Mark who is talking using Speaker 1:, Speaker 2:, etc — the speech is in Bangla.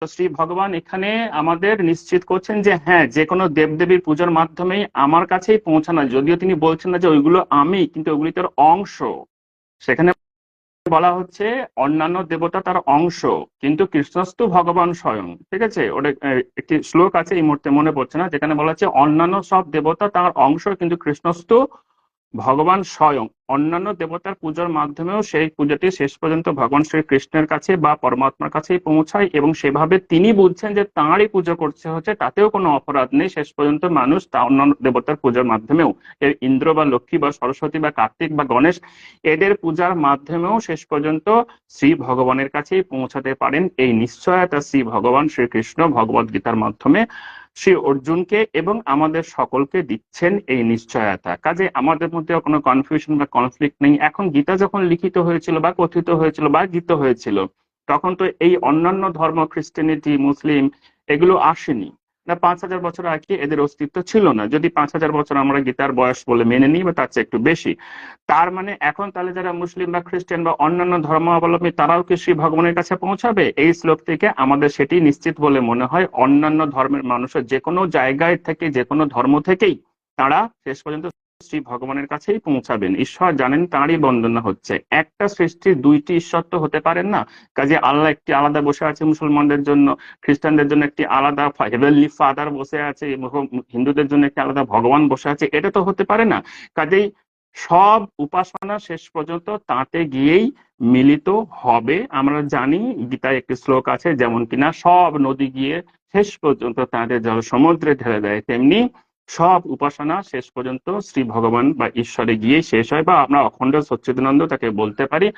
Speaker 1: তো শ্রী ভগবান এখানে আমাদের নিশ্চিত করছেন যে হ্যাঁ, যে কোনো দেবদেবীর পূজার মাধ্যমেই আমার কাছেই পৌঁছানো, যদিও তিনি বলছেন না যে ওইগুলো আমি, কিন্তু ওইগুলি তার অংশ। সেখানে বলা হচ্ছে অন্যান্য দেবতা তার অংশ, কিন্তু কৃষ্ণস্তু ভগবান স্বয়ং। ঠিক আছে, ওটা একটি শ্লোক আছে, এই মুহূর্তে মনে পড়ছে না, যেখানে বলা হচ্ছে অন্যান্য সব দেবতা তার অংশ, কিন্তু কৃষ্ণস্তু ভগবান স্বয়ং। অন্যান্য দেবতার পূজার মাধ্যমেও সেই পূজাটি শেষ পর্যন্ত ভগবান শ্রীকৃষ্ণের কাছে বা পরমাত্মার কাছেই পৌঁছায়, এবং সেভাবে তিনি বুঝছেন যে তাঁরই পুজো করছে হচ্ছে, তাতেও কোনো অপরাধ নেই। শেষ পর্যন্ত মানুষ তা অন্যান্য দেবতার পূজার মাধ্যমেও, এর ইন্দ্র বা লক্ষ্মী বা সরস্বতী বা কার্তিক বা গণেশ, এদের পূজার মাধ্যমেও শেষ পর্যন্ত শ্রী ভগবানের কাছেই পৌঁছাতে পারেন। এই নিশ্চয়তা শ্রী ভগবান শ্রীকৃষ্ণ ভগবদ গীতার মাধ্যমে শ্রী অর্জুনকে এবং আমাদের সকলকে দিচ্ছেন এই নিশ্চয়তা। কাজে আমাদের মধ্যে কোনো কনফিউশন বা কনফ্লিক্ট নেই। এখন গীতা যখন লিখিত হয়েছিল বা কথিত হয়েছিল বা গীত হয়েছিল, তখন তো এই অন্যান্য ধর্ম, খ্রিস্টানিটি, মুসলিম, এগুলো আসেনি না। 5,000 বছর আগে এদের অস্তিত্ব ছিল না, যদি 5,000 বছর আমরা গীতার বয়স বলে মেনে নিই বা তার চেয়ে একটু বেশি। তার মানে এখন তাহলে যারা মুসলিম বা খ্রিস্টান বা অন্যান্য ধর্মাবলম্বী, তারাও কি শ্রী ভগবানের কাছে পৌঁছাবে? এই শ্লোক থেকে আমাদের সেটি নিশ্চিত বলে মনে হয়। অন্যান্য ধর্মের মানুষের যে কোনো জায়গায় থেকে, যে কোনো ধর্ম থেকেই তারা শেষ পর্যন্ত শ্রী ভগবানের কাছেই পৌঁছাবেন। ঈশ্বর জানেন তাঁরই বন্দনা হচ্ছে। একটা সৃষ্টির দুইটি ঈশ্বর তো হতে পারেন না। কাজে আল্লাহ একটি আলাদা বসে আছে মুসলমানদের জন্য, খ্রিস্টানদের জন্য একটি আলাদা হেভেনলি ফাদার বসে আছে, হিন্দুদের জন্য একটি আলাদা ভগবান বসে আছে, এটা তো হতে পারে না। কাজেই সব উপাসনা শেষ পর্যন্ত তাতে গিয়েই মিলিত হবে। আমরা জানি গীতায় একটি শ্লোক আছে, যেমন কিনা সব নদী গিয়ে শেষ পর্যন্ত তাদের জল সমুদ্রে ঢেলে দেয়, তেমনি সব উপাসনা শেষ পর্যন্ত শ্রী ভগবান বা ঈশ্বরে গিয়ে শেষ হয়, বা আমরা অখণ্ড সচ্চিদানন্দ তাকে বলতে পারি।